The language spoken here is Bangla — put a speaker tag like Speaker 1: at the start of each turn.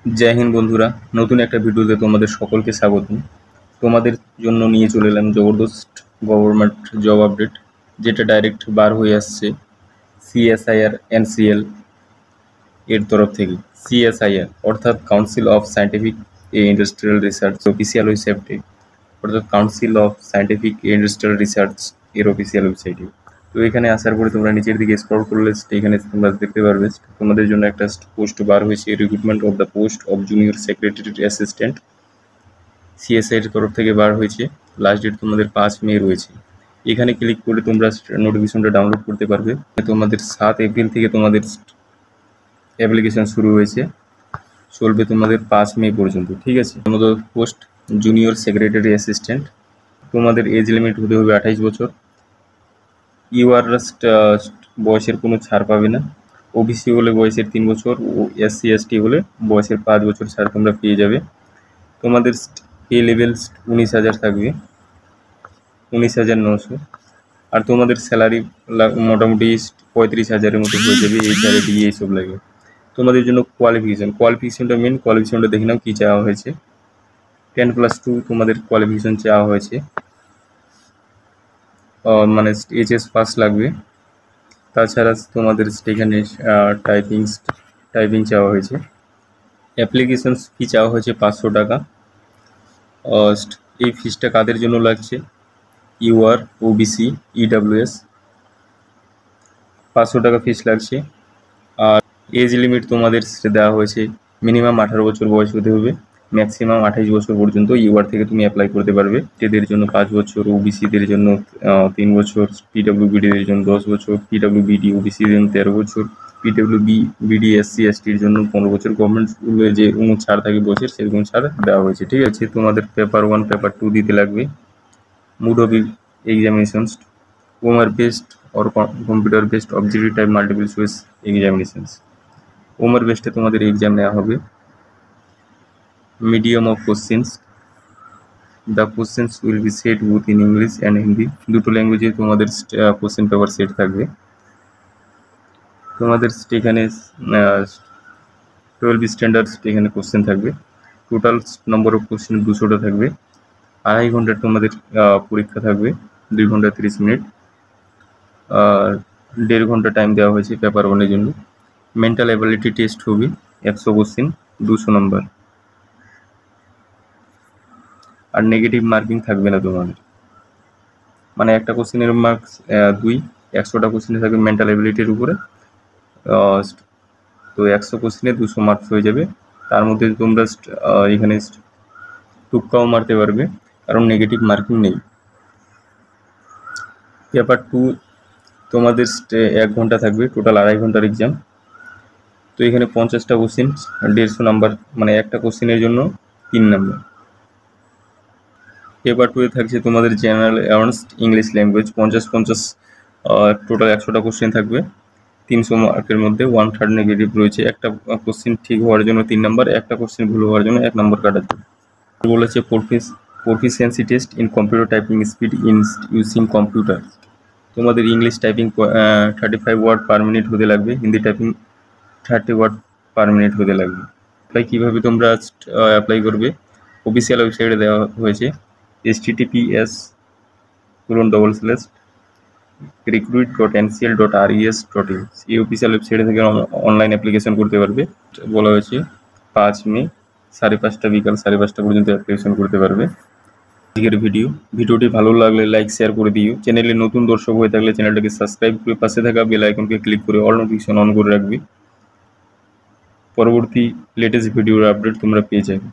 Speaker 1: জয় হিন্দ বন্ধুরা, নতুন একটা ভিডিওতে তোমাদের সকলকে স্বাগতম। তোমাদের জন্য নিয়ে চলে এলাম জবরদস্ত গভর্নমেন্ট জব আপডেট, যেটা ডাইরেক্ট বার হয়ে আসছে সিএসআইআর এনসিএল এর তরফ থেকে। সিএসআইআর অর্থাৎ council of scientific industrial research official ওয়েবসাইটে, অর্থাৎ council of scientific industrial research এর অফিসিয়াল ওয়েবসাইটে। তো এখানে আসার পরে তোমরা নিচের দিকে স্ক্রল করলে এখানে তোমরা দেখতে পারবে তোমাদের জন্য একটা পোস্ট বার হয়েছে, recruitment of the post of junior secretary assistant. CSI এর তরফ থেকে বার হয়েছে। লাস্ট ডেট তোমাদের 5 মে রয়েছে। এখানে ক্লিক করে তোমরা নোটিফিকেশনটা ডাউনলোড করতে পারবে। তোমাদের 7 এপ্রিল থেকে তোমাদের অ্যাপ্লিকেশন শুরু হয়েছে, চলবে তোমাদের 5 মে পর্যন্ত। ঠিক আছে। তোমাদের পোস্ট জুনিয়র সেক্রেটারি অ্যাসিস্ট্যান্ট, তোমাদের এজ লিমিট হতে হবে 28 বছর। ইউআর বয়সের কোনো ছাড় পাবে না। ওবিসি হলে বয়সের 3 বছর, ও এসসি এসটি হলে বয়সের 5 বছর ছাড় তোমরা পেয়ে যাবে। তোমাদের পে লেভেল 19,000 থাকবে, 19,900। আর তোমাদের স্যালারি মোটামুটি 35,000-এর মতো হয়ে যাবে। এইচআরএ দিয়ে এইসব লাগে। তোমাদের জন্য কোয়ালিফিকেশনটা মেন কোয়ালিফিকেশনটা দেখে নাও কী চাওয়া হয়েছে। 10+2 তোমাদের কোয়ালিফিকেশন চাওয়া হয়েছে, মানে এইচএস পাস লাগবে। তাছাড়া তোমাদের এখানে টাইপিং চাওয়া হয়েছে। অ্যাপ্লিকেশন ফি চাওয়া হয়েছে 500 টাকা। এই ফিসটা কাদের জন্য লাগছে? ইউআর, ওবিসি, ইডাব্লিউএস, 500 টাকা ফিস লাগছে। আর এজ লিমিট তোমাদের দেওয়া হয়েছে মিনিমাম 18 বছর বয়স হতে হবে, ম্যাক্সিমাম 28 বছর পর্যন্ত ইউআর থেকে তুমি অ্যাপ্লাই করতে পারবে। এদের জন্য 5 বছর, ওবিসিদের জন্য 3 বছর, পিডাব্লিউবিডিদের জন্য 10 বছর, পিডাব্লিউবিডি ওবিসিদের জন্য 13 বছর, পিডাব্লিউবিডি এসসি এসটির জন্য 15 বছর। গভর্নমেন্ট স্কুলে যে ছাড় থাকে বছর, সেরকম ছাড় দেওয়া হয়েছে। ঠিক আছে। তোমাদের পেপার 1 পেপার 2 দিতে লাগবে। Mode of examinations Omar based or computer based objective type multiple choice examinations. ওমার বেসডে তোমাদের এক্সাম নেওয়া হবে। Medium of questions, the questions will be set both in English and Hindi, দুটো ল্যাঙ্গুয়েজে তোমাদের কোশ্চেন পেপার সেট থাকবে। তোমাদের এখানে 12 স্ট্যান্ডার্ড এখানে কোশ্চেন থাকবে। টোটাল নম্বর অফ কোশ্চেন 200টা থাকবে। 2.5 ঘন্টার তোমাদের পরীক্ষা থাকবে, 2 ঘন্টা 30 মিনিট। 1.5 ঘন্টা টাইম দেওয়া হয়েছে পেপার 1-এর জন্য। মেন্টাল অ্যাবিলিটি টেস্ট হবে 100 কোশ্চেন, 200 নম্বর। আর নেগেটিভ মার্কিং থাকবে না তোমাদের, মানে একটা কোশ্চেনের মার্কস 2, 100টা কোশ্চেনে থাকবে মেন্টাল অ্যাবিলিটির উপরে। তো 100 কোশ্চেনে 200 মার্কস হয়ে যাবে। তার মধ্যে তোমরা এখানে টুক্কাও মারতে পারবে, কারণ নেগেটিভ মার্কিং নেই। পেপার 2 তোমাদের 1 ঘন্টা থাকবে, টোটাল 2.5 ঘন্টার এক্সাম। তো এখানে 50টা কোশ্চেন, 150 নাম্বার, মানে একটা কোশ্চেনের জন্য 3 নাম্বার। পেপার 2-এ থাকছে তোমাদের general awareness English language, 50 total 100টা কোশ্চেন থাকবে। 300 মার্কের মধ্যে 1/3 নেগেটিভ রয়েছে। একটা কোশ্চেন ঠিক হওয়ার জন্য 3 নাম্বার, একটা কোশ্চেন ভুল হওয়ার জন্য 1 নম্বর কাটা যাবে। বলেছে proficiency test in computer typing speed in using computer. তোমাদের English typing 35 word per minute হতে লাগবে, Hindi typing 30 word per minute হতে লাগবে। তাই কীভাবে তোমরা অ্যাপ্লাই করবে? অফিসিয়াল ওয়েবসাইটে দেওয়া হয়েছে https://recruit.ncl.res.in। এই অফিসিয়াল ওয়েবসাইটে থেকে অনলাইন অ্যাপ্লিকেশন করতে পারবে। বলা হয়েছে 5 মে 5:30 বিকাল 5:30 পর্যন্ত অ্যাপ্লিকেশন করতে পারবে। আজকের ভিডিওটি ভালো লাগলে লাইক শেয়ার করে দিও। চ্যানেলে নতুন দর্শক হয়ে থাকলে চ্যানেলটাকে সাবস্ক্রাইব করে পাশে থাকা বেল আইকনকে ক্লিক করে অল নোটিফিকেশন অন করে রাখবে। পরবর্তী লেটেস্ট ভিডিওর আপডেট তোমরা পেয়ে যাবে।